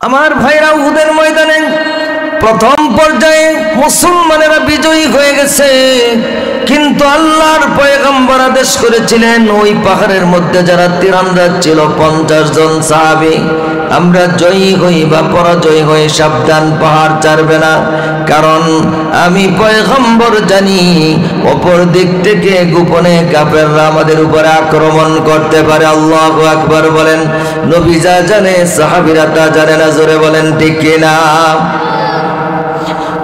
আমার ভাইরা, উহুদের ময়দানে প্রথম পর্যায়ে মুসলমানেরা বিজয়ী হয়ে গেছে, কিন্তু আল্লাহর পয়গম্বর আদেশ করেছিলেন ওই পাহাড়ের মধ্যে যারা তীরন্দাজ ছিল 50 জন সাহাবী, আমরা জয়ী হই বা পরাজয় হই, সাবধান, পাহাড় ছাড়বে না, কারণ আমি পয়গম্বর জানি অপর দিক থেকে গোপনে কাফেররা আমাদের উপরে আক্রমণ করতে পারে। আল্লাহু আকবার বলেন। নবী যা জানে সাহাবীরা তা জানে না, জোরে বলেন ঠিক কিনা?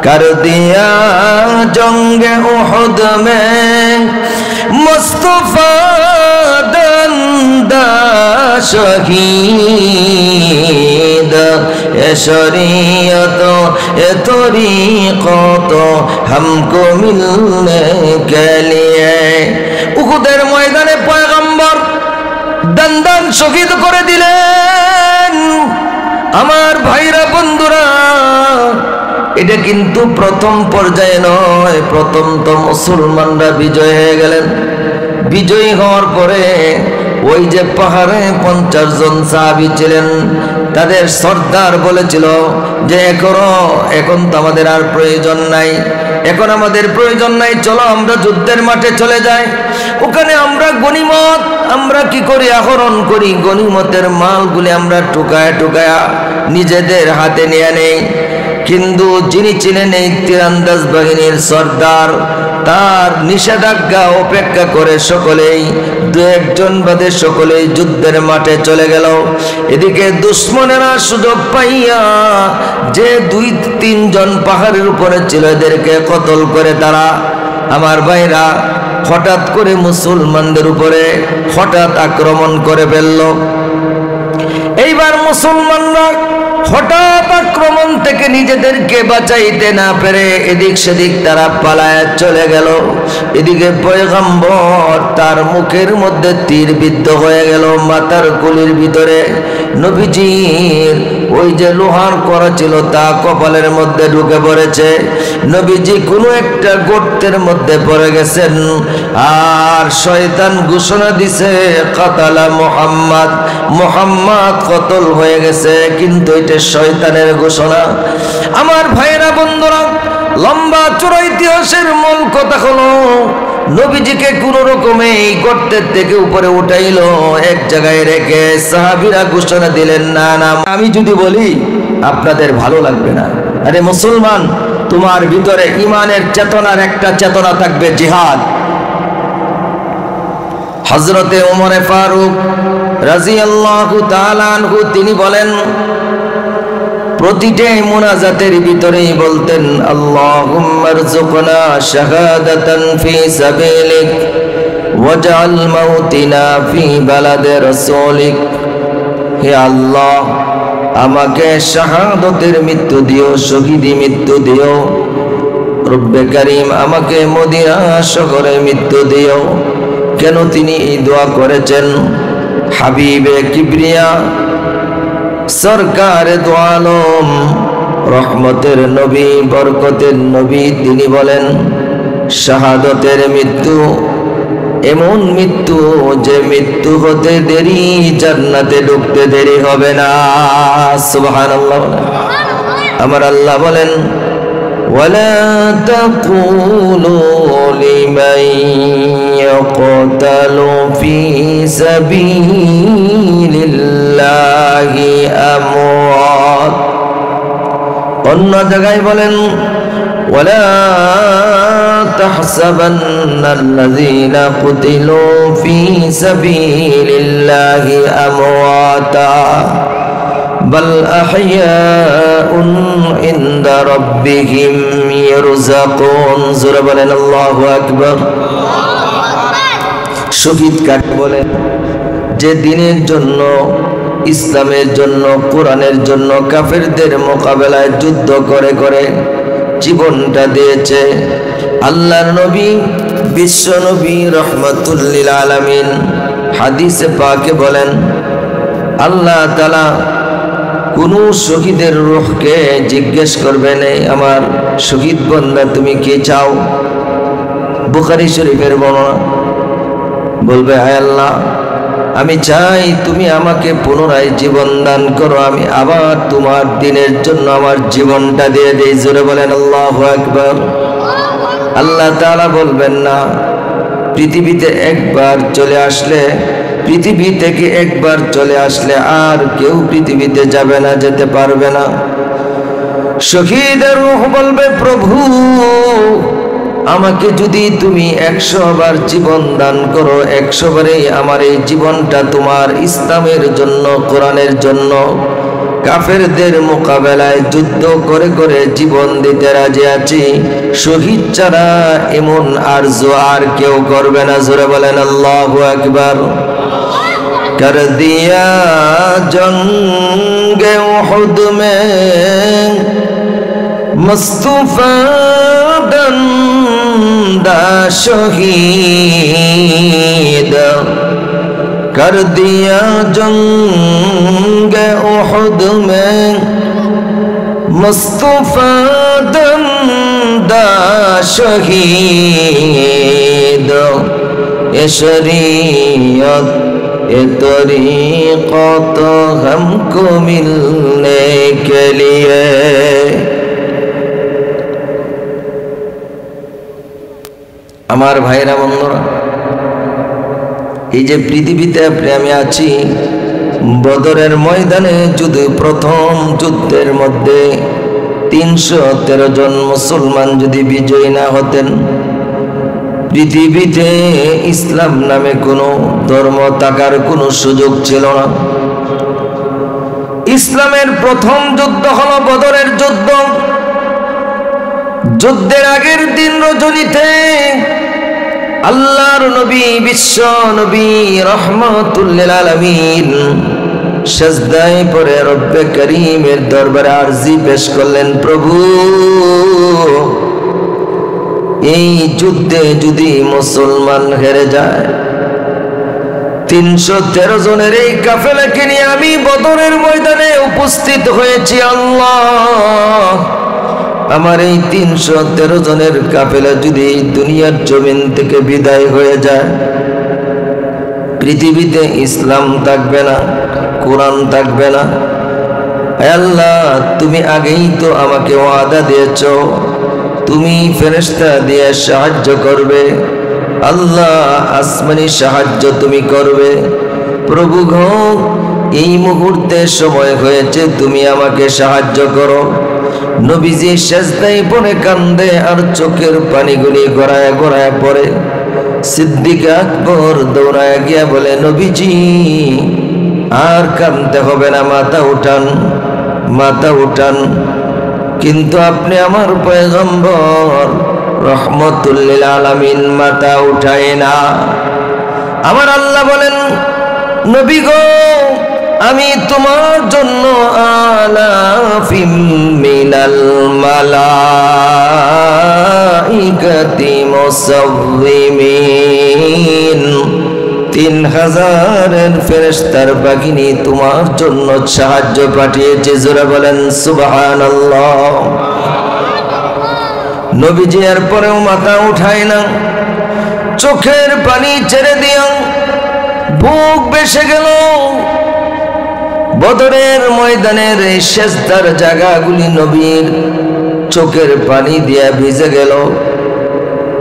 कर दिया जंगे उहुद में मुस्तफा दंदा शहीद, ये शरीयत ये तरीक़त हमको मिलने के लिए। उहुদের ময়দানে পয়গম্বর দন্দান শহীদ করে দিলেন। আমার ভাইরা, বন্ধুরা, এটা কিন্তু প্রথম পর্যায়ে নয়, প্রথম তো মুসলমানরা বিজয় হয়ে গেলেন। বিজয়ী হওয়ার পরে ওই যে পাহাড়ে 50 জন সাহাবী ছিলেন, তাদের সর্দার বলেছিল যে এখন তো আমাদের আর প্রয়োজন নাই, এখন আমাদের প্রয়োজন নাই, চলো আমরা যুদ্ধের মাঠে চলে যাই, ওখানে আমরা গনিমত আমরা কি করি, আহরণ করি, গনিমতের মালগুলি আমরা টুকায় টুকায় নিজেদের হাতে নিয়ে নেই। কিন্তু যিনি ছিলেন এই তীরন্দাজ বাহিনীর সর্দার, তার নিষেধাজ্ঞা অপেক্ষা করে সকলেই, দু একজন বাদে সকলেই যুদ্ধের মাঠে চলে গেল। এদিকে দুশ্মনেরা সুযোগ পাইয়া যে 2-3 জন পাহাড়ের উপরে ছিল, এদেরকে কতল করে তারা, আমার ভাইরা, হঠাৎ করে মুসলমানদের উপরে হঠাৎ আক্রমণ করে ফেলল। এইবার মুসলমানরা হঠাৎ আক্রমণ থেকে নিজেদেরকে বাঁচাইতে না পেরে এদিক সেদিক তারা পালায় চলে গেল। এদিকে পয়গম্বর, তার মুখের মধ্যে তীর বিদ্ধ হয়ে গেল মাথার কুলির ভিতরে। নবীজির ওই যে লোহার করা ছিল তা কপালের মধ্যে ঢুকে পড়েছে। নবীজি কোনো একটা গর্তের মধ্যে পড়ে গেছেন। আর শয়তান ঘোষণা দিছে, কাতালা মুহাম্মদ, মুহাম্মদ কতল হয়ে গেছে, কিন্তু এটা শয়তানের ঘোষণা। আমার ভাইরা, বন্ধুরা, লম্বা চূড়া ইতিহাসের মূল কথা হলো, নবীজিকে কোন রকমে এই গর্তের থেকে উপরে উঠাইলো, এক জায়গায় রেখে সাহাবীরা ঘোষণা দিলেন, না না, আমি যদি বলি আপনাদের ভালো লাগবে না। আরে মুসলমান, তোমার ভিতরে ইমানের চেতনার একটা চেতনা থাকবে, জিহাদ। হযরতে ওমর ফারুক রাদিয়াল্লাহু তাআলা আনহু তিনি বলেন, প্রতিটা মুনাজাতের ভিতরেই বলতেন, আল্লাহুম্মা রযুকনা শাহাদাতান ফি সাবিলিক ওয়াজআল মাউতিনা ফি বালাদি রাসূলিক। হে আল্লাহ, আমাকে শাহাদাতের মৃত্যু দিও, শহীদি মৃত্যু দিও। রব্বে কারীম, আমাকে মদিনা শহরে মৃত্যু দিও। কেন তিনি এই দোয়া করেছেন? হাবিবে কিবরিয়া, সরকারে দো আলম, রহমতের নবী, বরকতের নবী, তিনি বলেন, শাহাদতের মৃত্যু এমন মৃত্যু যে মৃত্যু হতে দেরি, জান্নাতে ঢুকতে দেরি হবে না। সুবহানাল্লাহ। আমার আল্লাহ বলেন, ওয়ালা তাকুলু লিমান ইয়াকতালু ফি সাবিলিল্লাহি আমওয়াত। অন্য জায়গায় বলেন, ওয়ালা তাহসাবান্নাল্লাযীনা কুতিলু ফি সাবিলিল্লাহি আমওয়াতা বাল আহইয়াউন ইনদা রাব্বিহিম ইয়ারযাকুন। জোরে বলেন আল্লাহু আকবার। শহীদ কাকে বলেন? যে দিনের জন্য, ইসলামের জন্য, কোরআনের জন্য কাফেরদের মোকাবেলায় যুদ্ধ করে করে জীবনটা দিয়েছে। আল্লাহর নবী, বিশ্ব নবী রহমাতুল লিল আলামিন হাদিসে পাকে বলেন, আল্লাহ তাআলা কোন শহীদের রূহকে জিজ্ঞেস করবেন, আমার শহীদ বান্দা তুমি কি চাও? বুখারী শরীফের বর্ণনা। বলবে, হায় আল্লাহ, আমি চাই তুমি আমাকে পুনরায় জীবন দান করো, আমি আবার তোমার দিনের জন্য আমার জীবনটা দিয়ে দেই। জোরে বলেন আল্লাহু আকবার। আল্লাহ তাআলা বলবেন না, পৃথিবীতে একবার চলে আসলে, পৃথিবী থেকে একবার চলে আসলে আর কেউ পৃথিবীতে যাবে না, যেতে পারবে না। শহীদের রূহ বলবে, প্রভু আমাকে যদি তুমি 100 বার জীবন দান করো, 100 বারেই আমার এই জীবনটা তোমার ইসলামের জন্য, কোরআনের জন্য, কাফেরদের মোকাবেলায় যুদ্ধ করে করে জীবন দিতে রাজি আছি। শহীদ ছাড়া এমন আরজু আর কেউ করবে না। জোরে বলেন আল্লাহু আকবার। कर दिया जंग उहुद में मुस्तफा दंदा शहीद, कर दिया जंग उहुद में मुस्तफा दंदा शहीद, ये शरीयत ये तरीक़त हमको मिलने के लिए। আমার ভাইরা বন্ধুরা, এই যে পৃথিবীতে আমি আছি, বদরের ময়দানে যদি প্রথম যুদ্ধের মধ্যে 313 জন মুসলমান যদি বিজয়ী না হতেন, পৃথিবীতে ইসলাম নামে কোনো ধর্ম থাকার কোনো সুযোগ ছিল না। ইসলামের প্রথম যুদ্ধ হলো বদরের যুদ্ধ। যুদ্ধের আগের দিন রজনীতে আল্লাহর নবী, বিশ্ব নবী রাহমাতুল লিল আলামিন সিজদায় পড়ে রব্বে করিমের দরবারে আরজি পেশ করলেন, প্রভু এই যুদ্ধে যদি মুসলমান হেরে যায়, 313 জনের এই কাফেলাকে নিয়ে আমি বদরের ময়দানে উপস্থিত হয়েছি, আল্লাহ আমার এই 313 জনের কাফেলা যদি এই দুনিয়ার জমিন থেকে বিদায় হয়ে যায়, পৃথিবীতে ইসলাম থাকবে না, কোরআন থাকবে না। হে আল্লাহ, তুমি আগেই তো আমাকে ওয়াদা দিয়েছো, তুমি ফেরেশতা দিয়ে সাহায্য করবে। আল্লাহ আসমানি সাহায্য তুমি করবে। প্রভু গো, এই মুহূর্তে সময় হয়েছে, তুমি আমাকে সাহায্য করো। নবীজি সিজদায় পড়ে কান্দে আর চোখের পানিগুলি গড়ায় গড়ায় পড়ে। সিদ্দিক আকবর দৌড়ায় গিয়া বলে, নবীজি আর কাঁদতে হবে না, মাথা উঠান, মাথা উঠান। কিন্তু আপনি আমার পয়গম্বর রহমতুল লিল আলামিন, মাথা উঠায় না। আমার আল্লাহ বলেন, নবী গো, আমি তোমার জন্য আলাফিম মিনাল মালাইকাতি মুসাওয়িমিন, 3000 ফেরেশতার বাহিনী তোমার জন্য সাহায্য পাঠিয়েছে। জোরে বলেন সুবহানাল্লাহ। নবীজি এর পরেও মাথা উঠায় না, চোখের পানি ছেড়ে দিয়া বুক বেসে গেল। বদরের ময়দানের এই সিজদার জায়গাগুলি নবীর চোখের পানি দিয়া ভিজে গেল।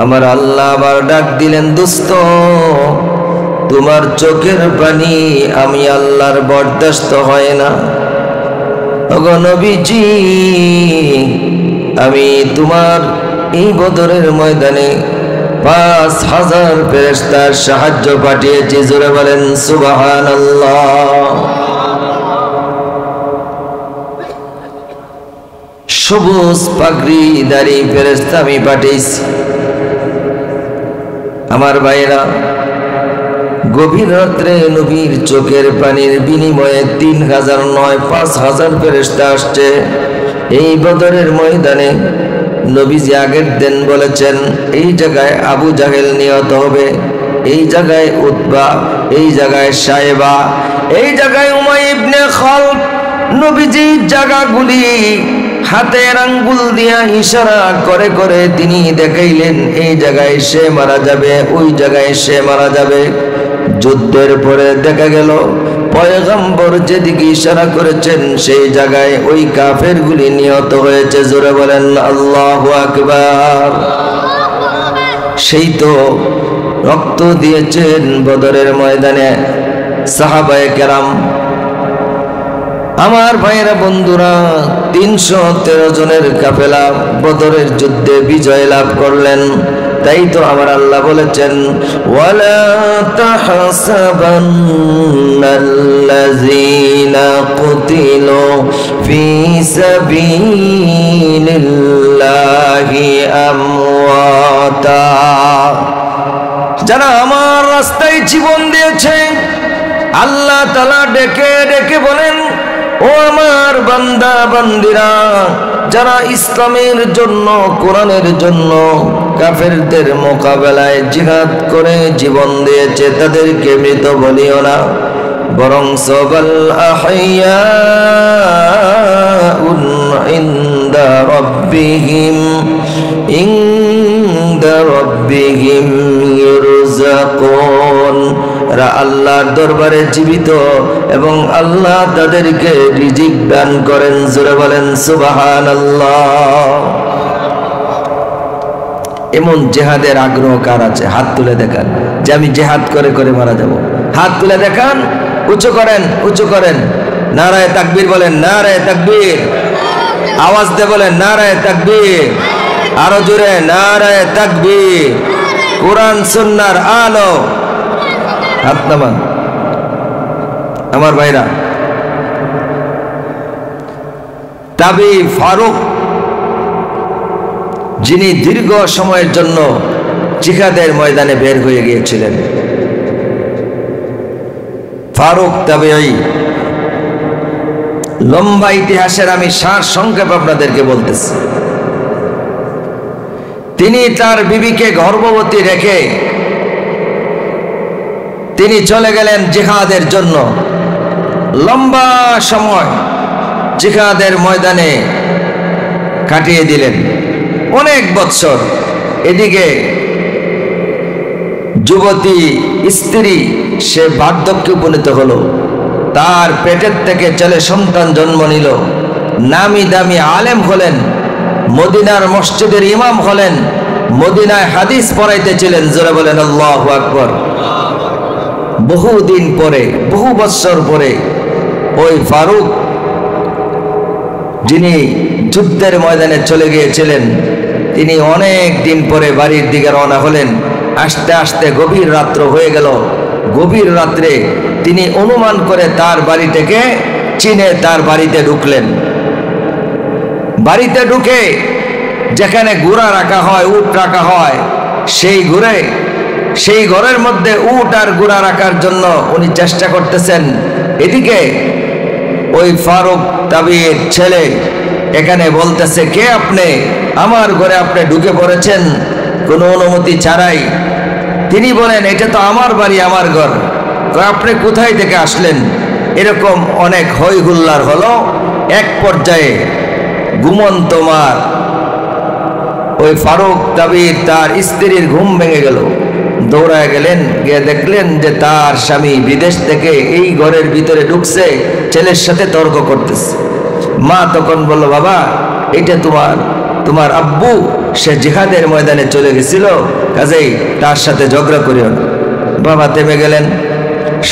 আমার আল্লাহ আবার ডাক দিলেন, দোস্ত তোমার চোখের পানি আমি আল্লাহর বরদাস্ত হয় না। ওগো নবীজি, আমি তোমার এই বদরের ময়দানে 5000 ফেরেশতার সাহায্য পাঠিয়েছি। জোরে বলেন সুবহানাল্লাহ। সবুজ পাগড়িধারী ফেরেশতা আমি পাঠিয়েছি। আমার ভাইরা, গভীর রাত্রে নবীর চোখের পানির বিনিময়ে 3000 নয় 5000 ফেরেশতা আসছে এই বদরের ময়দানে। নবীজি আগের দিন বলেছেন, এই জায়গায় আবু জাহেল নিহত হবে, এই জায়গায় উতবা, এই জায়গায় সায়েবা, এই জায়গায় উমাইয়া ইবনে খালদ। নবীজি জায়গাগুলি হাতের আঙ্গুল দিয়া ইশারা করে করে তিনি দেখাইলেন, এই জায়গায় সে মারা যাবে, ওই জায়গায় সে মারা যাবে। যুদ্ধের পরে দেখা গেল পয়গম্বর যেদিকে ইশারা করেছেন সেই জায়গায় ওই কাফেরগুলি নিহত হয়েছে। জোরে বলেন আল্লাহু আকবার। সেই তো রক্ত দিয়েছেন বদরের ময়দানে সাহাবায়ে কেরাম। আমার ভাইয়েরা বন্ধুরা, 313 জনের কাফেলা বদরের যুদ্ধে বিজয় লাভ করলেন। তাই তো আমার আল্লাহ বলেছেন, ওয়ালা তাহসাবান্নাল্লাযীনা কুতিলু ফী সাবিলিল্লাহি আমওয়াতা। যারা আমার রাস্তায় জীবন দিয়েছে, আল্লাহ তাআলা ডেকে ডেকে বলেন, ও আমার বান্দা বান্দিরা, যারা ইসলামের জন্য, কোরআনের জন্য কাফেরদের মোকাবেলায় জিহাদ করে জীবন দিয়েছে, তাদেরকে মৃত বলিও না, বরং সবাল আহইয়াউন ইনদা রাব্বিহিম ইরযাকুন। আল্লাহর দরবারে জীবিত এবং আল্লাহ তাদেরকে রিজিক দান করেন। জোরে বলেন সুবহানাল্লাহ। এমন জিহাদের আগ্রহ কার আছে? হাত তুলে দেখান যে আমি জিহাদ করে করে মারা যাব। হাত তুলে দেখান, উঁচু করেন, উঁচু করেন। নারায়ে তাকবীর বলেন, নারায়ে তাকবীর। আওয়াজ দিয়ে বলেন, নারায়ে তাকবীর। আরো জোরে, নারায়ে তাকবীর। কোরআন সুন্নাহর আলো। হাত নামান। আমার ভাইরা, তাবি ফারুক, যিনি দীর্ঘ সময়ের জন্য জিহাদের ময়দানে বের হয়ে গিয়েছিলেন, ফারুক তাবেঈ, লম্বা ইতিহাসের আমি সার সংক্ষেপ আপনাদেরকে বলতেছি। তিনি তার বিবিকে গর্ভবতী রেখে তিনি চলে গেলেন জিহাদের জন্য। লম্বা সময় জিহাদের ময়দানে কাটিয়ে দিলেন, অনেক বৎসর। এদিকে যুবতী স্ত্রী, সে বার্ধক্যে উপনীত হলো, তার পেটের থেকে ছেলে সন্তান জন্ম নিল, নামি দামি আলেম হলেন, মদিনার মসজিদের ইমাম হলেন, মদিনায় হাদিস পড়াইতেছিলেন। জোরে বলেন আল্লাহু আকবার। বহুদিন পরে, বহু বৎসর পরে ওই ফারুক, যিনি যুদ্ধের ময়দানে চলে গিয়েছিলেন, তিনি অনেক দিন পরে বাড়ির দিকে রওনা হলেন। আস্তে আস্তে গভীর রাত্র হয়ে গেল। গভীর রাত্রে তিনি অনুমান করে তার বাড়িটাকে চিনে তার বাড়িতে ঢুকলেন। বাড়িতে ঢুকে যেখানে ঘোড়া রাখা হয়, উট রাখা হয়, সেই ঘরের মধ্যে উট আর ঘোড়া রাখার জন্য উনি চেষ্টা করতেছেন। এদিকে ওই ফারুক তাবির ছেলে এখানে বলতেছে, কে আপনি? আমার ঘরে আপনি ঢুকে পড়েছেন কোনো অনুমতি ছাড়াই। তিনি বলেন, এটা তো আমার বাড়ি, আমার ঘর। আপনি কোথায় থেকে আসলেন? এরকম অনেক হই হুল্লার হলো। এক পর্যায়ে ঘুমন্ত মার ওই ফারুক তাবির তার স্ত্রীর ঘুম ভেঙে গেল। দৌড়ায় গেলেন, গিয়ে দেখলেন যে তার স্বামী বিদেশ থেকে এই ঘরের ভিতরে ঢুকছে, ছেলের সাথে তর্ক করতেছে। মা তখন বলল, বাবা, এটা তোমার আব্বু, সে জিহাদের ময়দানে চলে গেছিল, কাজেই তার সাথে ঝগড়া করিও না। বাবা থেমে গেলেন,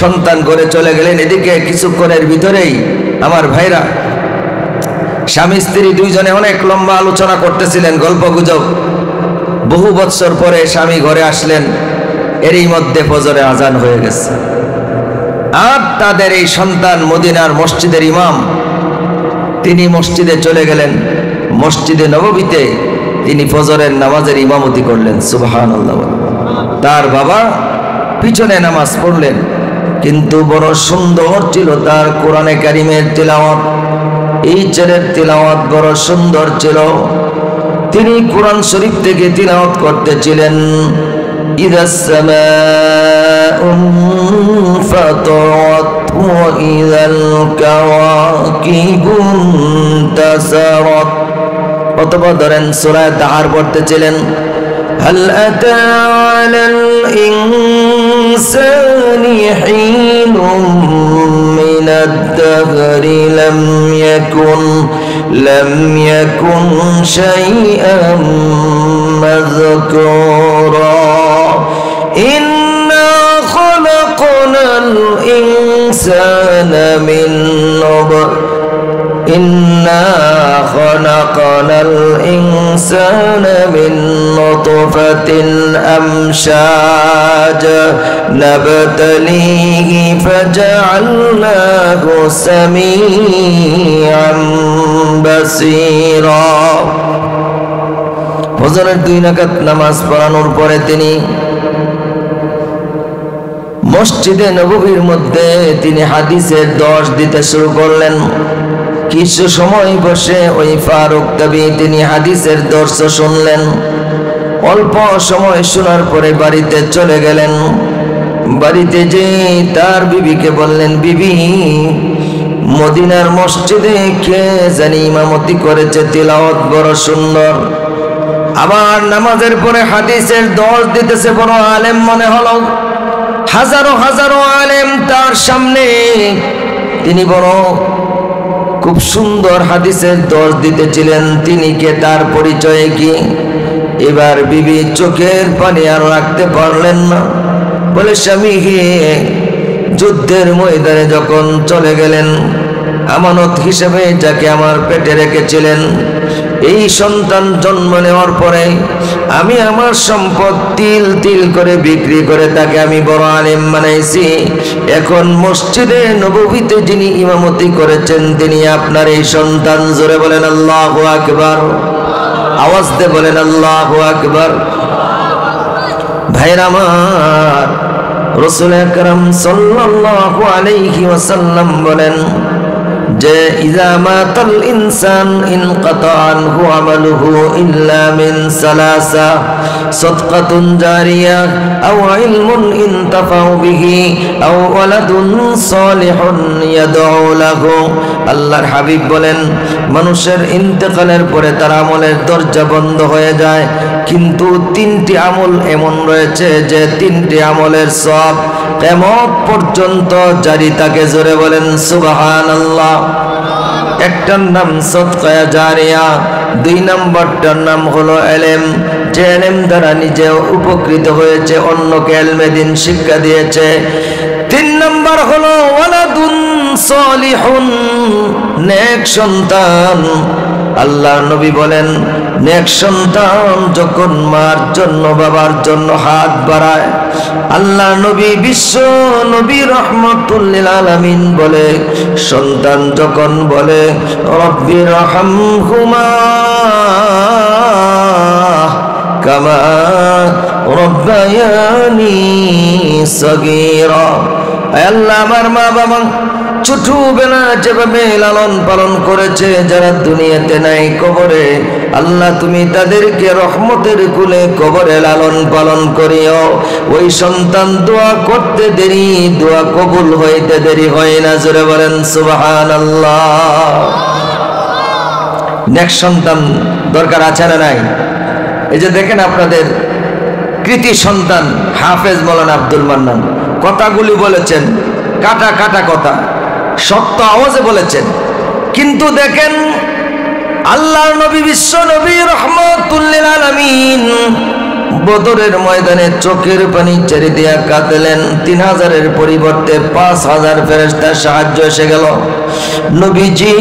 সন্তান করে চলে গেলেন। এদিকে কিছুক্ষণের ভিতরেই আমার ভাইরা, স্বামী স্ত্রী দুইজনে অনেক লম্বা আলোচনা করতেছিলেন, গল্প গুজব। বহু বৎসর পরে স্বামী ঘরে আসলেন, এরই মধ্যে ফজরে আজান হয়ে গেছে। আর তাদের এই সন্তান মদিনার মসজিদের ইমাম, তিনি মসজিদে চলে গেলেন। মসজিদে নববীতে তিনি ফজরের নামাজের ইমামতি করলেন। সুবহানাল্লাহ। তার বাবা পিছনে নামাজ পড়লেন, কিন্তু বড় সুন্দর ছিল তার কোরআনে কারিমের তিলাওয়াত। এই ছেলের তিলাওয়াত বড় সুন্দর ছিল। তিনি কোরআন শরীফ থেকে তিলাওয়াত করতেছিলেন, ইযাস সামাউ ফাতারাত ওয়া ইযাল কাওয়াকিবু ইনতাসারাত। অথবা ধরেন সূরা দাহার পড়তেছিলেন, هل أتى على الإنسان حين من الدهر لم يكن شيئا مذكورا إنا خلقنا الإنسان من نطفة إنا خلقنا الإنسان من نطفة أمشاج نبتليه فجعلناه سميعا بصيرا ফজরের 2 রাকাত নামাজ পড়ানোর পরে তিনি মসজিদে নববীর মধ্যে তিনি হাদিসের দর্শ দিতে শুরু করলেন। কিছু সময় বসে ওই ফারুক তাবি তিনি হাদিসের দর্শ শুনলেন। অল্প সময় শোনার পরে বাড়িতে চলে গেলেন। বাড়িতে যে তার বিবিকে বললেন, বিবি, মদিনার মসজিদে কে জানি ইমামতি করেছে, তিলাওয়াত বড় সুন্দর, আবার নামাজের পরে হাদিসের দর্শ দিতেছে, বড় আলেম মনে হলো। হাজারো হাজারো আলেম তার সামনে, তিনি বড় খুব সুন্দর হাদিসের দর্শ দিতেছিলেন। তিনি কে, তার পরিচয় কি? এবার বিবি চোখের পানি আর রাখতে পারলেন না, বলে, স্বামী হে, যুদ্ধের ময়দানে যখন চলে গেলেন, আমানত হিসেবে যাকে আমার পেটে রেখেছিলেন, এই সন্তান জন্ম নেওয়ার পরে আমি আমার সম্পদ তিল তিল করে বিক্রি করে তাকে আমি বড় আলেম বানাইছি। এখন মসজিদে নববীতে যিনি ইমামতি করেছেন তিনি আপনার এই সন্তান। জোরে বলেন আল্লাহু আকবার, আওয়াজ দিয়ে বলেন আল্লাহু আকবার। ভাইরা আমার, রাসূল আকরাম সাল্লাল্লাহু আলাইহি ওয়াসাল্লাম বলেন যে ইযা মাতাল ইনসান ইনকাতা আনহু আমালুহু ইল্লা মিন সালাসা সাদকাতুন জারিয়া আও ইলমুন ইনতাফাউ বিহি আও ওয়ালাদুন সালিহুন ইয়াদউ লাহু। আল্লাহর হাবিব বলেন, মানুষের ইন্তেকালের পরে তার আমলের দরজা বন্ধ হয়ে যায়, কিন্তু 3টি আমল এমন রয়েছে যে 3টি আমলের সওয়াব কিয়ামত পর্যন্ত জারি থাকে। জোরে বলেন সুবহানাল্লাহ। একটার নাম সদকা জারিয়া, 2 নম্বরটার নাম হলো ইলম, যে ইলম দ্বারা নিজে উপকৃত হয়েছে, অন্যকে ইলমে দ্বীন শিক্ষা দিয়েছে। 3 নম্বর হলো ওয়ালাদুন সালিহুন, নেক সন্তান। আল্লাহর নবী বলেন, নেক সন্তান যখন মার জন্য বাবার জন্য হাত বাড়ায়, আল্লাহ নবী বিশ্ব নবী রাহমাতুল লিল আলামিন বলে, সন্তান যখন বলে রব্বি রহমহুমা কামা রব্বায়ানি সগীরা, আল্লাহ আমার মা বাবা ছোটবেলা যেভাবে লালন পালন করেছে, যারা দুনিয়াতে নাই কবরে, আল্লাহ তুমি তাদেরকে রহমতের কুলে কবরে লালন পালন করিও। ওই সন্তান দোয়া করতে দেরি, দোয়া কবুল হইতে দেরি হয় না। জোরে বলেন সুবহানাল্লাহ। নেক্সট সন্তান দরকার আছে না নাই? এই যে দেখেন আপনাদের কৃতি সন্তান হাফেজ মাওলানা আব্দুল মান্নান কথাগুলি বলেছেন, কাটা কাটা কথা, শক্ত আওয়াজে বলেছেন, কিন্তু দেখেন আল্লাহর নবী বিশ্ব নবী রাহমাতুল লিল আলামিন বদরের ময়দানে চোখের পানি ছেড়ে দিয়া কাঁদলেন। 3000-এর পরিবর্তে 5000 ফেরেশতার সাহায্য এসে গেল। নবীজি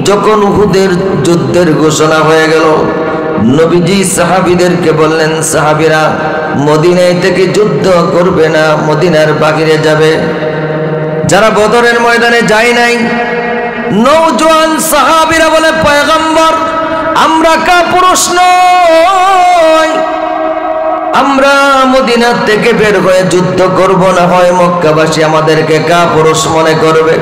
যখন উহুদের যুদ্ধের ঘোষণা হয়ে গেল, নবীজি সাহাবীদেরকে বললেন, সাহাবীরা মদিনায় থেকে যুদ্ধ করবে না, মদিনার বাহিরে যাবে। যারা বদরের ময়দানে যায় নাই, নওজোয়ান সাহাবীরা বলে, পয়গম্বর আমরা কাপুরুষ নই, আমরা মদিনা থেকে বের হয়ে যুদ্ধ করব না, হয় মক্কাবাসী আমাদেরকে কাপুরুষ মনে করবে।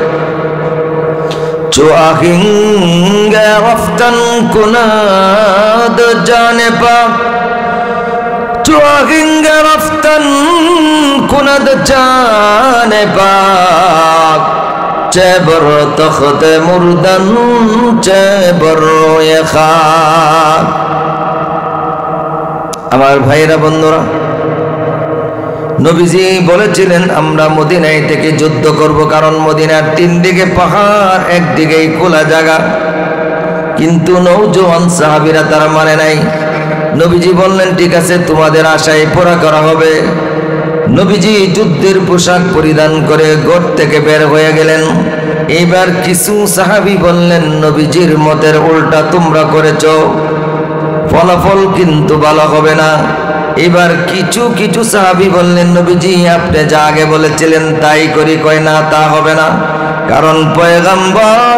চুআহিঙ্গে রফতান কুনাদ জানে পাক, চুআহিঙ্গে রফতান কুনাদ জানে পাক, চেবর তখতে মুরদান চেবর খাক। আমার ভাইরা বন্ধুরা, নবীজি বলেছিলেন আমরা মদিনায় থেকে যুদ্ধ করব, কারণ মদিনার 3 দিকে পাহাড়, একদিকেই খোলা জায়গা। কিন্তু নওজোয়ান সাহাবীরা তারা মানে নাই। নবীজি বললেন ঠিক আছে, তোমাদের আশায় পুরা করা হবে। নবীজি যুদ্ধের পোশাক পরিধান করে ঘর থেকে বের হয়ে গেলেন। এবার কিছু সাহাবী বললেন নবীজির মতের উল্টা তোমরা করেছো, ফলাফল কিন্তু ভালো হবে না। এবার কিছু সাহাবী বললেন নবীজি আপনি যা আগে বলেছিলেন তাই করি। কয় না, তা হবে না, কারণ পয়গম্বর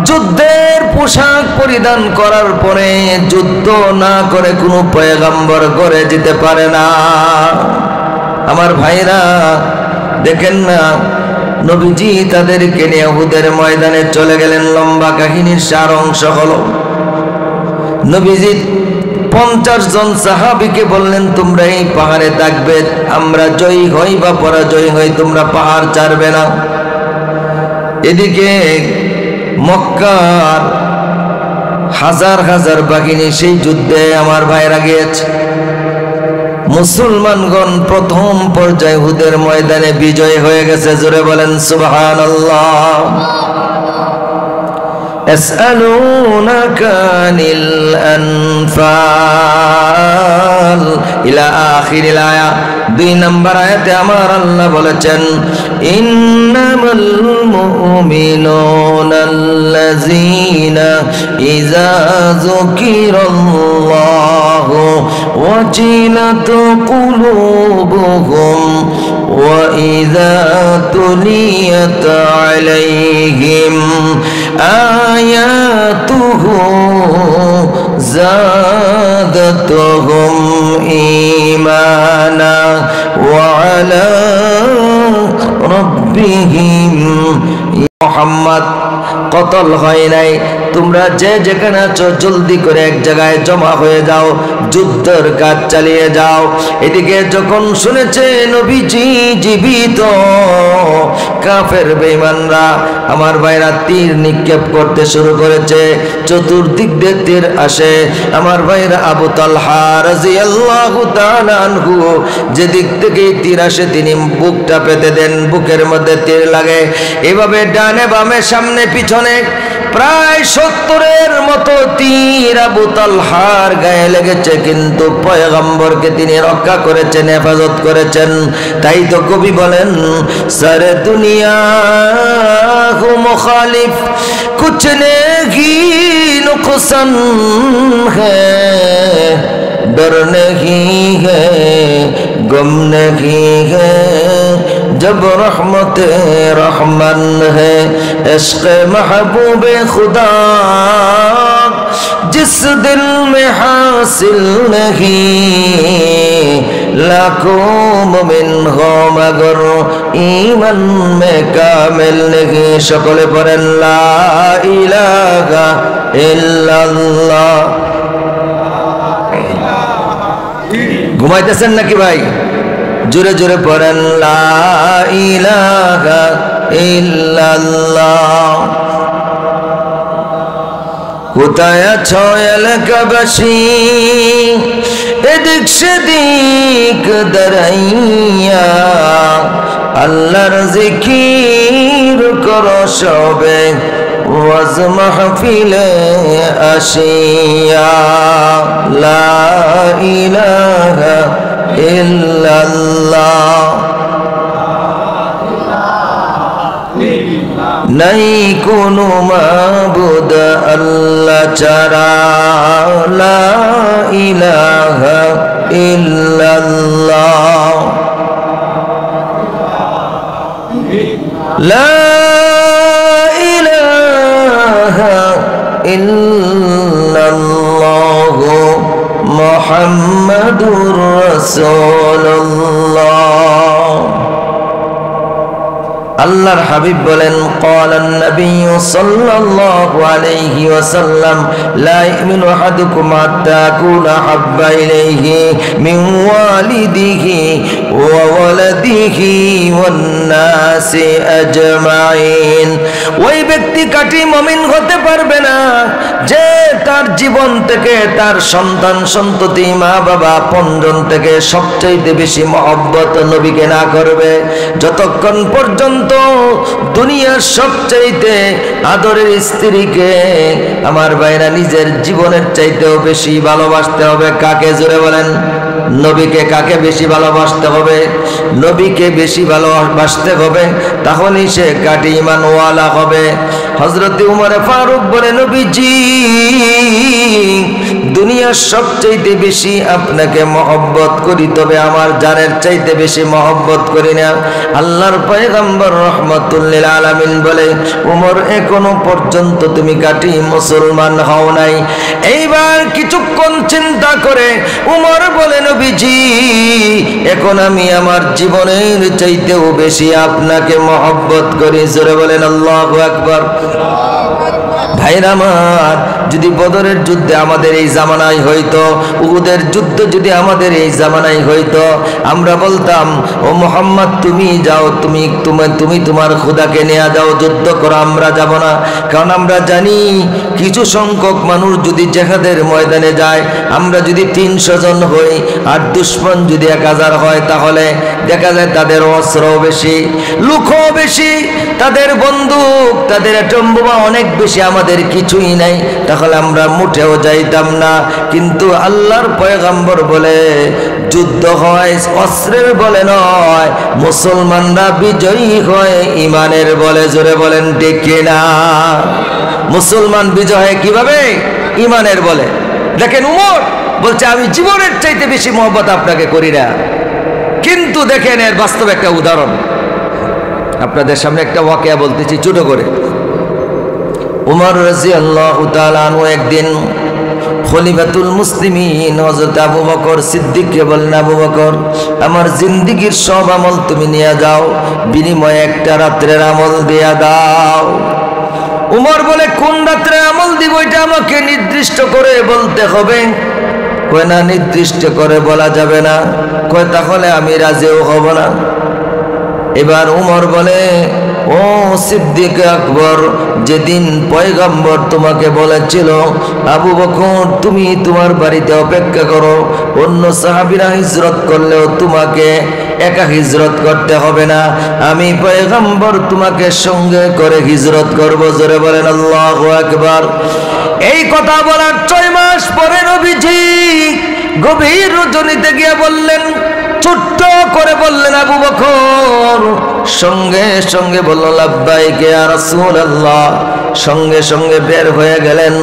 যুদ্ধের পোশাক পরিধান করার পরে যুদ্ধ না করে কোনো পয়গম্বর ঘরে যেতে পারে না। আমার ভাইরা দেখেন না, নবীজি তাদেরকে নিয়ে উহুদের ময়দানে চলে গেলেন। লম্বা কাহিনীর সার অংশ হলো, নবীজি 50 জন সাহাবীকে বললেন তোমরা এই পাহাড়ে থাকবে, আমরা জয়ী হই বা পরাজয় হই তোমরা পাহাড় ছাড়বে না। এদিকে মক্কার হাজার হাজার বাহিনী সেই যুদ্ধে আমার ভাইরা গিয়েছে। মুসলমানগণ প্রথম পর্যায়ে উহুদের ময়দানে বিজয় হয়ে গেছে। জোরে বলেন সুবহানাল্লাহ। يسألونك عن الأنفال إلى آخر الآية। 2 নম্বর আয়াতে আমার আল্লাহ বলেছেন ইন্নামাল মুমিনুনা আল্লাযীনা ইযা যুকিরাল্লাহু ওয়াজিলাত কুলুবুহুম ওয়া ইযা তুলিয়াত আলাইহিম আয়াতুহু زادتهم إيمانا وعلى ربهم محمد কতল হয় নাই, তোমরা যে যেখানে আছো জলদি করে এক জায়গায় জমা হয়ে যাও, যুদ্ধের কাজ চালিয়ে যাও। এদিকে যখন শুনেছে নবীজি জীবিত, কাফের বেঈমানরা আমার ভাইরা তীর নিক্ষেপ করতে শুরু করেছে। চতুর্দিক দিয়ে তীর আসে। আমার ভাইরা আবু তালহা রাদিয়াল্লাহু তাআলা আনহু যেদিক থেকে তীর আসে তিনি বুকটা পেতে দেন, বুকের মধ্যে তীর লাগে। এভাবে ডানে বামে সামনে পিছনে প্রায় 70-এর মতো তীর আবু তালহার গায়ে লেগেছে, কিন্তু পয়গম্বরকে তিনি রক্ষা করেছেন, হেফাজত করেছেন। তাই তো কবি বলেন সারে দুনিয়া হু মুখালিফ কুছ নেহি নুকসান হ্যায় डर नहीं है गम नहीं है जब रहमत रहमान है इश्क़ महबूब खुदा जिस दिल में हासिल नहीं लाखों मुमिन हो मगर ईमान में कामिल नहीं। সকলে পড়েন লা ইলাহা ইল্লাল্লাহ। ঘুমাইতেছেন নাকি ভাই? জোরে জোরে পড়েন লা ইলাহা ইল্লাল্লাহ। কোথায় আছো এলাকাবাসী এদিক সেদিক দাঁড়াইয়া, আল্লাহর জিকির করো সবে ওয়াজ মাহফিলে আসিয়া। লা ইলাহা ইল্লাল্লাহ। নাই কোনো মাবুদ আল্লাহ ছাড়া, লা ইলাহা ইল্লাল্লাহ। লা ইলাহা ইল্লাল্লাহ মুহাম্মাদুর রাসূলুল্লাহ। আল্লাহর হাবিব বলেন ক্বালান নবী সাল্লাল্লাহু আলাইহি ওয়াসাল্লাম লা ইউমিনু আহাদুকুম হাত্তা আকুনা হাব্বা ইলাইহি মিন ওয়ালিদিহি ওয়া ওয়ালাদিহি ওয়ান নাসি আজমাইন। ওই ব্যক্তি কাটি মুমিন হতে পারবে না যে তার জীবন থেকে, তার সন্তান সন্ততি, মা বাবা, আপনজন থেকে সবচাইতে বেশি মহব্বত নবীকে না করবে, যতক্ষণ পর্যন্ত দুনিয়ার সবচাইতে আদরের স্ত্রীকে আমার ভাইরা নিজের জীবনের চাইতেও বেশি ভালোবাসতে হবে। কাকে? জোরে বলেন। নবীকে। কাকে বেশি ভালোবাসতে হবে? নবীকে বেশি ভালোবাসতে হবে, তাহলেই সে কাটি ঈমানওয়ালা হবে। হযরত উমর ফারুক বলে, নবীজি দুনিয়ার সবচাইতে বেশি আপনাকে মহব্বত করি, তবে আমার জানের চাইতে বেশি মহব্বত করি না। আল্লাহর পয়গম্বর রাহমাতুল লিল আলামিন বলে, উমর এখনো পর্যন্ত তুমি কাটি মুসলমান হও নাই। এইবার কিছুক্ষণ চিন্তা করে উমর বলে, নবীজি এখন আমি আমার জীবনের চাইতেও বেশি আপনাকে মহব্বত করি। জোরে বলেন আল্লাহু আকবার। ভাইরা আমার, যদি বদরের যুদ্ধে আমাদের এই জামানায় হইতো, উহুদের যুদ্ধ যদি আমাদের এই জামানায় হইতো, আমরা বলতাম, ও মুহাম্মদ তুমি যাও, তুমি তোমার খোদাকে নিয়ে যাও, যুদ্ধ করো, আমরা যাব না। কারণ আমরা জানি কিছু সংখ্যক মানুষ যদি জিহাদের ময়দানে যায়, আমরা যদি 300 জন হই আর দুশমন যদি 1000 হয়, তাহলে দেখা যায় তাদের অস্ত্রও বেশি, লোকও বেশি, তাদের বন্দুক, তাদের অ্যাটম বোমা অনেক বেশি, আমাদের কিছুই নাই, তাহলে আমরা মুঠেও যাইতাম না। কিন্তু আল্লাহর পয়গম্বর বলে, যুদ্ধ হয় অস্ত্রের বলে নয়, মুসলমানরা বিজয়ী হয় ঈমানের বলে। জোরে বলেন ঠিক না? মুসলমান বিজয় হয় কিভাবে? ঈমানের বলে। দেখেন উমর বলছে, আমি জীবনের চাইতে বেশি মহব্বত আপনাকে করি না। কিন্তু দেখেন এর বাস্তব একটা উদাহরণ আপনাদের সামনে, একটা ওয়াকিয়া বলতেছি ছোট করে। উমর রাদিয়াল্লাহু তাআলা আনহু একদিন খলিফাতুল মুসলিমিন হযরত আবু বকর সিদ্দিককে বললেন, আবু বকর আমার জিন্দেগীর সব আমল তুমি নিয়ে যাও, বিনিময়ে একটা রাত্রের আমল দিয়ে দাও। উমর বলে, কোন রাত্রের আমল দিব এটা আমাকে নির্দিষ্ট করে বলতে হবে। কয় না, নির্দিষ্ট করে বলা যাবে না। কয় তাহলে আমি রাজিও হব না। এবার উমর বলে, ও সিদ্দিক আকবর, যেদিন পয়গম্বর তোমাকে বলেছিল আবু বকর তুমি তোমার বাড়িতে অপেক্ষা করো, অন্য সাহাবীরা হিজরত করলেও তোমাকে একা হিজরত করতে হবে না, আমি পয়গম্বর তোমাকে সঙ্গে করে হিজরত করব। জোরে বলেন আল্লাহু আকবার। এই কথা বলার 6 মাস পরে নবীজি গভীর রজনীতে গিয়ে বললেন, ছোট্ট করে বললেন, আবু বকর। সঙ্গে সঙ্গে বলল, লাব্বাইক ইয়া রাসূলুল্লাহ। সঙ্গে সঙ্গে বের হয়ে গেলেন।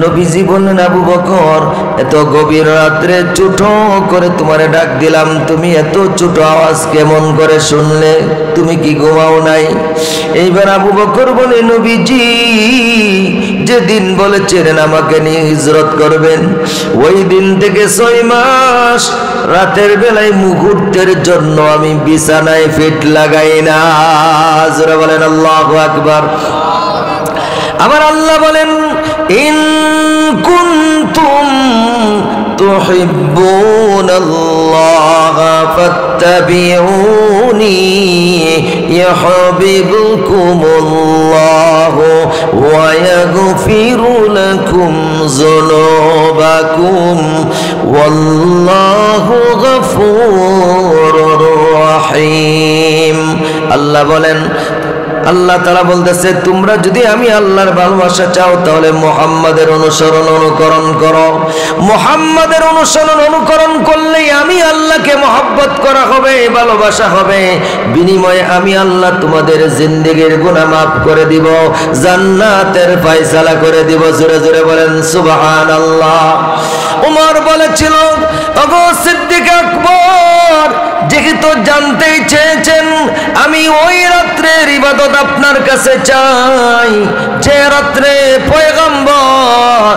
নবীজি বললেন, আবু বকর এত গভীর রাত্রে ছোট করে তোমারে ডাক দিলাম, তুমি এত ছোট আওয়াজ কেমন করে শুনলে? তুমি কি ঘুমাও নাই? এইবার আবু বকর বলে, নবীজি যেদিন বলেছিলেন আমাকে নিয়ে হিজরত করবেন, ওই দিন থেকে 6 মাস রাতের বেলায় মুহূর্তের জন্য আমি বিছানায় ফিট লাগাই না। জোরে বলেন আল্লাহু আকবার। আবার আল্লাহ বলেন, ইন কুনতুম তুহিব্বুনাল্লাহ ফাত্তাবিউনি ইউহিব্বুকুমুল্লাহ ওয়া ইয়াগফির লাকুম যুনুবাকুম ওয়াল্লাহু গফুরুর রহিম। আল্লাহ বলেন, আল্লাহ তাআলা বলতেছে, তোমরা যদি আমি আল্লাহর ভালোবাসা চাও তাহলে মুহাম্মাদের অনুসরণ অনুকরণ করো। মুহাম্মাদের অনুসরণ অনুকরণ করলেই আমি আল্লাহকে মহব্বত করা হবে, ভালোবাসা হবে। বিনিময়ে আমি আল্লাহ তোমাদের জিন্দেগীর গুনাহ মাফ করে দিব, জান্নাতের ফয়সালা করে দিব। জোরে জোরে বলেন সুবহানাল্লাহ। উমর বলেছিল, ওগো সিদ্দিক আকবর, যেহেতু জানতেই চেয়েছেন আমি ওই রাত্রের ইবাদত আপনার কাছে চাই যে রাত্রে পয়গম্বর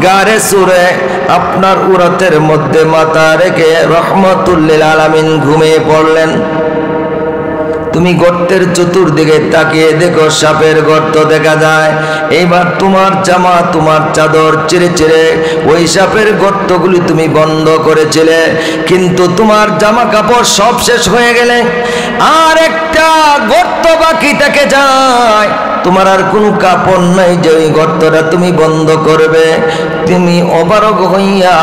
গারে সুরে আপনার উরাতের মধ্যে মাথা রেখে রহমাতুল লিল আলামিন ঘুমিয়ে পড়লেন। তুমি গর্তের চতুর্দিকে তাকিয়ে দেখো সাপের গর্ত দেখা যায়। এইবার তোমার জামা তোমার চাদর চিরে চিরে ওই সাপের গর্তগুলি তুমি বন্ধ করেছিলে, কিন্তু তোমার জামা কাপড় সব শেষ হয়ে গেলে আর একটা গর্ত বাকি থেকে যায়, তোমার আর কোনো কাপড় নাই যে ওই গর্তটা তুমি বন্ধ করবে। তুমি অবারগ হইয়া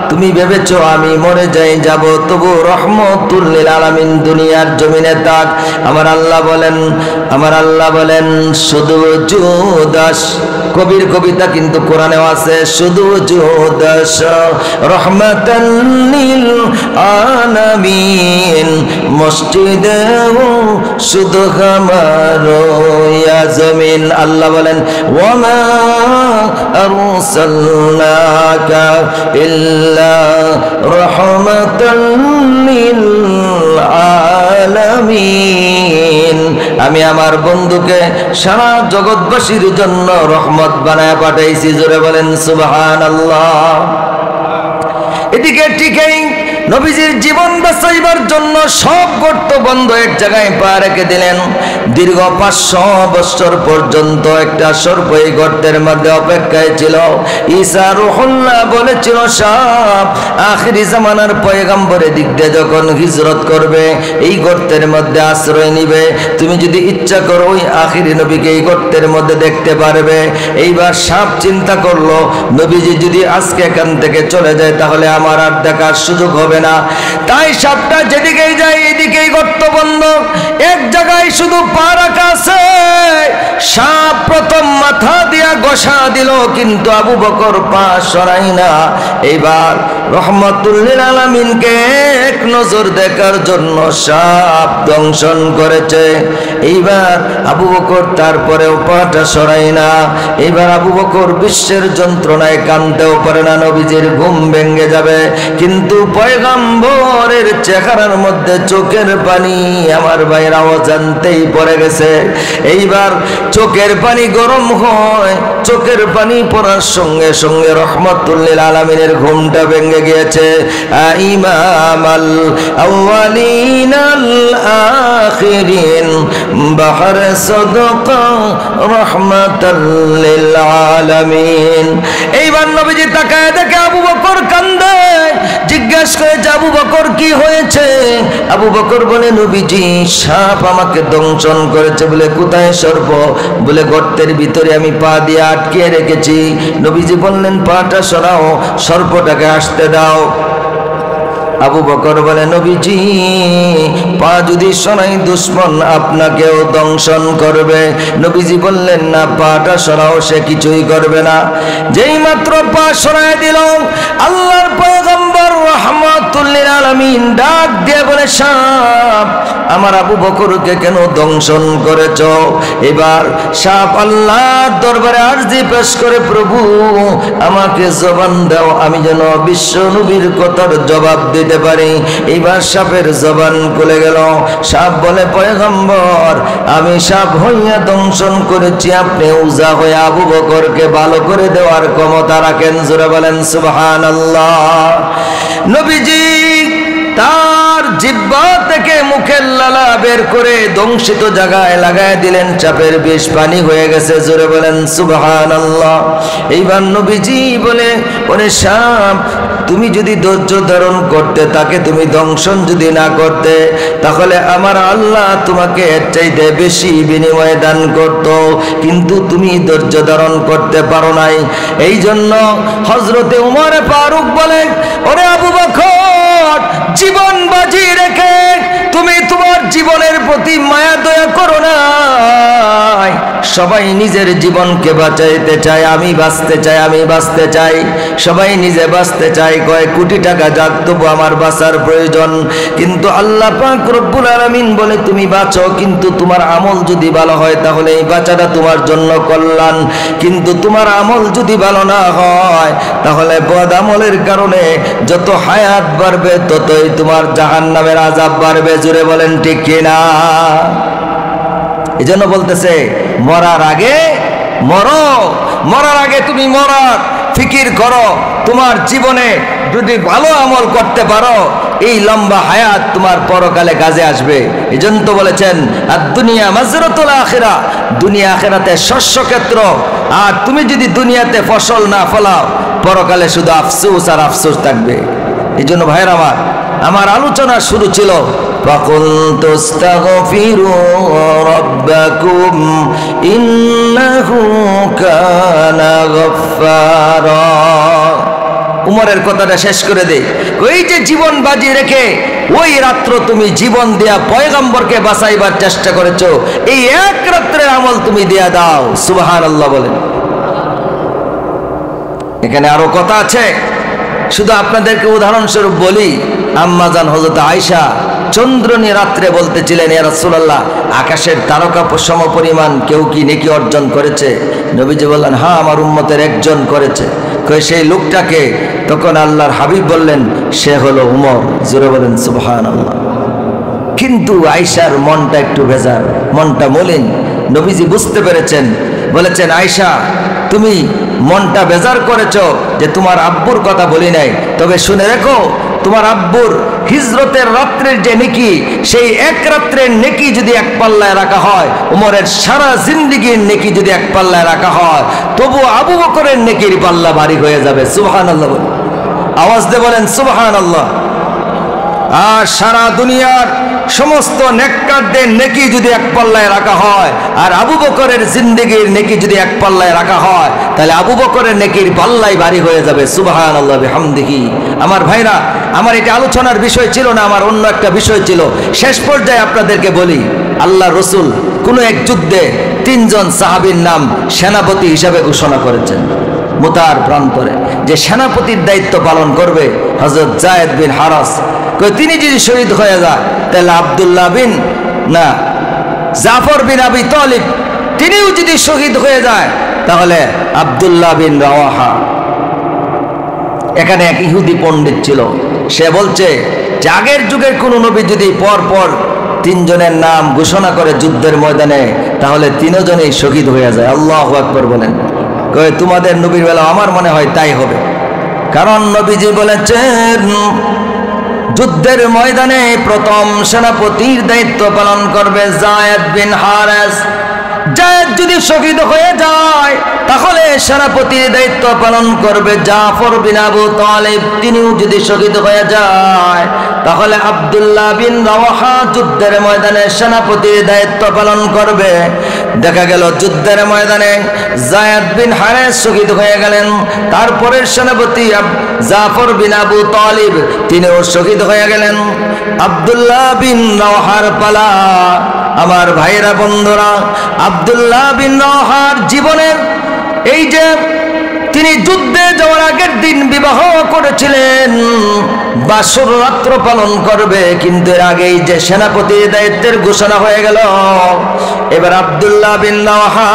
তুমি ভেবেছো আমি মরে যাই যাব, তবু রহমতুল লিল আলামিন দুনিয়ার জমিনে থাক। আমার আল্লাহ বলেন শুধু জুদাস, কবির কবিতা কিন্তু কোরআনেও আছে, শুধু জুদাস রহমাতাল লিল আলামিন মসজিদে শুধু আমারো ইয়া জমিন। আল্লাহ বলেন ওয়ামা আরসালনাকা ইল্লা রাহমাতাল লিল আলামিন। আমি আমার বন্ধুকে সারা জগৎবাসীর জন্য রহমত বানায় পাঠাইছি। জোরে বলেন সুবহানাল্লাহ। এদিকে ঠিকই নবীজির জীবন বাঁচাইবার জন্য সব গর্ত বন্ধ এক জায়গায় পা রেখে দিলেন। দীর্ঘ 500 বছর পর্যন্ত একটা সর্প এই গর্তের মধ্যে অপেক্ষায় ছিল। ঈসা রুহুল্লাহ বলেছিল সাপ আখিরি জামানার পয়গম্বরের দিক দিয়ে যখন হিজরত করবে এই গর্তের মধ্যে আশ্রয় নিবে, তুমি যদি ইচ্ছা করো ওই আখিরি নবীকে এই গর্তের মধ্যে দেখতে পারবে। এইবার সাপ চিন্তা করলো নবীজি যদি আজকে এখান থেকে চলে যায় তাহলে আমার আর দেখার সুযোগ হবে না। তাই সাপটা যেদিকেই যায় এদিকেই গর্ত বন্ধ, এক জায়গায় শুধু পা রাখা আছে। সাপ প্রথম মাথা দিয়া ঘষা দিল, কিন্তু আবু বকর পা সরাই না। এইবার রহমাতুল লিল আলামিনকে এক নজর দেখার জন্য সাপ দংশন করেছে। এইবার আবু বকর তারপরেও পাটা সরাই না। এইবার আবু বকর বিশ্বের যন্ত্রণায় কাঁদতেও পারে না, নবীজির ঘুম ভেঙে যাবে, কিন্তু পয়গম্বরের চেহারার মধ্যে চোখের পানি আমার ভাইয়ের অজান্তেই পড়ে গেছে। এইবার চোখের পানি গরম হয়, চোখের পানি পড়ার সঙ্গে সঙ্গে রহমাতুল লিল আলামিনের ঘুমটা ভেঙে গিয়েছে। ইমামাল আউয়ালিন আল আখিরিন বাহর সাদাকা রহমাতুল লিল আলামিন। এইবার নবীজি তাকায় দেখে আবু বকর কান্দে। জিজ্ঞাসা করে আবু বকর কি হয়েছে? আবু বকর বলে নবীজি সাপ আমাকে দংশন করেছে। বলে কোথায় সর্প? বলে গর্তের ভিতরে আমি পা দিয়ে আটকে রেখেছি। নবীজি বললেন পাটা সরাও, সর্পটাকে আসতে দাও। আবু বকর বলে নবীজি পা যদি সরাই দুশ্মন আপনাকেও দংশন করবে। নবীজি বললেন না, পাটা সরাও, সে কিছুই করবে না। যেই মাত্র পা সরাই দিল আল্লাহর পয়গম্বর রহমাতুল লিল আলামিন ডাক দিয়ে বলে সাপ আমার আবু বকরকে কেন দংশন করেছ? এবার সাপ আল্লাহর দরবারে আরজি পেশ করে প্রভু আমাকে জবান দাও, আমি যেন বিশ্ব নবীর কথার জবাব দিতে পারি। এবার সাপের জবান খুলে গেল। সাপ বলে পয়গম্বর আমি সাপ হইয়া দংশন করেছি, আপনি উজা হয়ে আবু বকরকে ভালো করে দেওয়ার ক্ষমতা রাখেন। জোরে বলেন সুবহানাল্লাহ। নবীজি তার জিহ্বা থেকে মুখের লালা বের করে দংশিত জায়গায় লাগায় দিলেন, চাপের বিষ পানি হয়ে গেছে। জোরে বলেন সুবহানাল্লাহ। এইবার নবীজি বলে ওরে সাপ তুমি যদি ধৈর্য ধারণ করতে, তাকে তুমি দংশন যদি না করতে, তাহলে আমার আল্লাহ তোমাকে এর চাইতে বেশি বিনিময় দান করত, কিন্তু তুমি ধৈর্য ধারণ করতে পারো নাই। এই জন্য হযরতে উমর ফারুক বলেন ওরে আবু বকর জীবন বাজি রেখে তুমি তোমার জীবনের প্রতি মায়া দয়া করো না। সবাই নিজের জীবনকে বাঁচাইতে চায়, আমি বাঁচতে চাই, আমি বাঁচতে চাই। সবাই নিজে বাঁচতে চায়, কয় কোটি টাকা যাক তবু আমার বাঁচার প্রয়োজন। কিন্তু আল্লাহ পাক রব্বুল আলামিন বলে তুমি বাঁচো, কিন্তু তোমার আমল যদি ভালো হয় তাহলে এই বাঁচাটা তোমার জন্য কল্যাণ, কিন্তু তোমার আমল যদি ভালো না হয় তাহলে বদ আমলের কারণে যত হায়াত বাড়বে ততই তোমার জাহান্নামের আযাব বাড়বে। জোরে বলেন ঠিক কিনা? এই জন্য বলতেছে মরার আগে মরো, মরার আগে তুমি মরার ফিকির করো। তোমার জীবনে যদি ভালো আমল করতে পারো এই লম্বা হায়াত তোমার পরকালে কাজে আসবে। এজন্য তো বলেছেন আদ-দুনিয়া মাজরাতুল আখিরা, দুনিয়া আখিরাতে শস্য ক্ষেত্র। আর তুমি যদি দুনিয়াতে ফসল না ফলাও, পরকালে শুধু আফসোস আর আফসোস থাকবে। এই জন্য ভাইয়ের আমার আলোচনা শুরু ছিল ফাকুলতু আস্তাগফিরু রাব্বাকুম ইন্নাহু কানা গাফফারা। উমরের কথাটা শেষ করে দে, ওই যে জীবন বাজি রেখে ওই রাত্র তুমি জীবন দেয়া পয়গম্বরকে বাঁচাইবার চেষ্টা করেছো, এই এক রাত্রের আমল তুমি দেয়া দাও। সুবহানাল্লাহ বলেন। এখানে আরো কথা আছে, শুধু আপনাদেরকে উদাহরণস্বরূপ বলি। আম্মাজান হযরত আয়েশা চন্দ্রনী রাত্রে বলতেছিলেন, ইয়া রাসূলুল্লাহ, আকাশের তারকা সমপরিমাণ কেউ কি নেকি অর্জন করেছে? নবীজি বললেন, হ্যাঁ, আমার উম্মতের একজন করেছে। কই সেই লোকটাকে? তখন আল্লাহর হাবিব বললেন, সে হলো উমর। জোরে বলেন সুবহানাল্লাহ। কিন্তু আয়েশার মনটা একটু ভেজাল, মনটা মলিন। নবীজি বুঝতে পেরেছেন, বলেছেন, আয়েশা তুমি মনটা বেজার করেছো যে তোমার আব্বুর কথা বলি নাই, তবে শুনে রেখো তোমার আব্বুর হিজরতের রাত্রের যে নেকি, সেই এক রাত্রের নেকি যদি এক পাল্লায় রাখা হয়, উমরের সারা জিন্দেগীর নেকি যদি এক পাল্লায় রাখা হয়, তবু আবু বকরের নেকির পাল্লা ভারী হয়ে যাবে। সুবহানাল্লাহ, আওয়াজ দিয়ে বলেন সুবহানাল্লাহ। আর সারা দুনিয়ার সমস্ত নেককারদের নেকি যদি এক পাল্লায় রাখা হয়, আর আবু বকরের জিন্দেগীর নেকি যদি এক পাল্লায় রাখা হয়, তাহলে আবু বকরের নেকির পাল্লাই ভারী হয়ে যাবে। সুবহানাল্লাহ বিহামদিহি। আমার ভাইরা, আমার এটা আলোচনার বিষয় ছিল না, আমার অন্য একটা বিষয় ছিল। শেষ পর্যায়ে আপনাদেরকে বলি, আল্লাহ রসুল কোন এক যুদ্ধে 3 জন সাহাবীর নাম সেনাপতি হিসাবে ঘোষণা করেছেন মুতার প্রান্তরে, যে সেনাপতির দায়িত্ব পালন করবে হযরত যায়েদ বিন হারাস। তিনি যদি শহীদ হয়ে যায়, তাহলে আব্দুল্লাহ বিন জাফর বিন আবি তালিব তিনিও যদি শহীদ হয়ে যায়, তাহলে আব্দুল্লাহ বিন রাওয়াহা। এখানে এক ইহুদি পণ্ডিত ছিল, সে বলছে যে আগের যুগের কোন নবী যদি পর পর 3 জনের নাম ঘোষণা করে যুদ্ধের ময়দানে, তাহলে 3 জনেই শহীদ হয়ে যায়। আল্লাহু আকবার বলেন। কয় তোমাদের নবীর বেলা আমার মনে হয় তাই হবে, কারণ নবীজি বলেছেন যুদ্ধের ময়দানে প্রথম সেনাপতির দায়িত্ব পালন করবে যায়েদ বিন হারেস। যায়েদ যদি শহীদ হয়ে যায়, তাহলে সেনাপতির দায়িত্ব পালন করবে জাফর বিন আবু তালিব। তিনিও যদি শহীদ হয়ে যায়, তাহলে আব্দুল্লাহ বিন রাওয়াহা যুদ্ধের ময়দানে সেনাপতির দায়িত্ব পালন করবে। দেখা গেল যুদ্ধের ময়দানে যায়েদ বিন হারেস শহীদ হয়ে গেলেন, তারপরের সেনাপতি জাফর বিন আবু তালিব তিনিও শহীদ হয়ে গেলেন। আব্দুল্লাহ বিন রাওয়াহার পালা। আমার ভাইরা বন্ধুরা, আব্দুল্লাহ বিন রাওয়াহার জীবনের এই যে তিনি যুদ্ধে যাওয়ার আগের দিন বিবাহ করেছিলেন, বাসর রাত্র পালন করবে, কিন্তু এর আগেই যে সেনাপতির দায়িত্বের ঘোষণা হয়ে গেল। এবার আব্দুল্লাহ বিন রাওয়াহা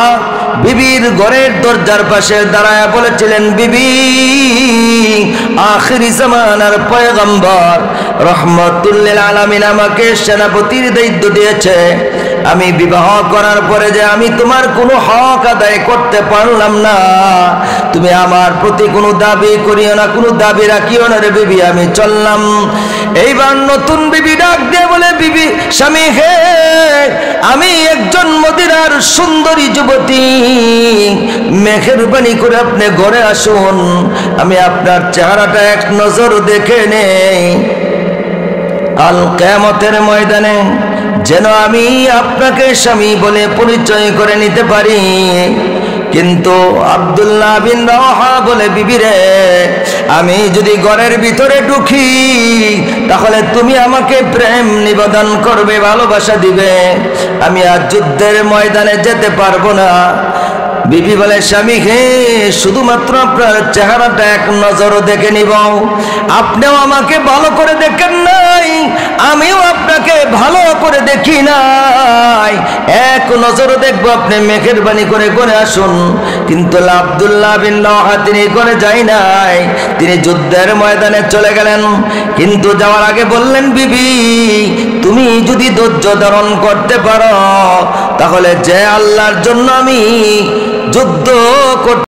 বিবির ঘরের দরজার পাশে দাঁড়ায় বলেছিলেন, বিবি, আখিরি জামানার পয়গম্বর রহমাতুল লিল আলামিন আমাকে সেনাপতির দায়িত্ব দিয়েছে। আমি বিবাহ করার পরে যে আমি তোমার কোনো হক আদায় করতে পারলাম না, তুমি আমার প্রতি কোনো দাবি করিও না, কোনো দাবি রাখিও না রে বিবি, আমি চললাম। এইবার নতুন বিবি ডাক দিয়ে বলে, বিবি স্বামী হে, আমি একজন মদিনার সুন্দরী যুবতী, মেহেরবানি করে আপনি ঘরে আসুন, আমি আপনার চেহারাটা এক নজর দেখে নেই, কাল কিয়ামতের ময়দানে যেন আমি আপনাকে স্বামী বলে পরিচয় করে নিতে পারি। কিন্তু আব্দুল্লাহ বিন রাওয়াহা বলে, বিবি রে, আমি যদি ঘরের ভিতরে ঢুকি, তাহলে তুমি আমাকে প্রেম নিবেদন করবে, ভালোবাসা দিবে, আমি আর যুদ্ধের ময়দানে যেতে পারবো না। বিবি বলে, স্বামী হে, শুধুমাত্র আপনার চেহারাটা এক নজর দেখে নিব, আপনিও আমাকে ভালো করে দেখেন নাই, আমিও আপনাকে ভালো করে দেখি নাই, এক নজর দেখবো, আপনি মেহেরবানি করে ঘরে আসুন। কিন্তু আব্দুল্লাহ বিন রাওয়াহা তিনি ঘরে যাই নাই, তিনি যুদ্ধের ময়দানে চলে গেলেন। কিন্তু যাওয়ার আগে বললেন, বিবি, তুমি যদি ধৈর্য ধারণ করতে পারো, তাহলে যে আল্লাহর জন্য আমি যুদ্ধ করতে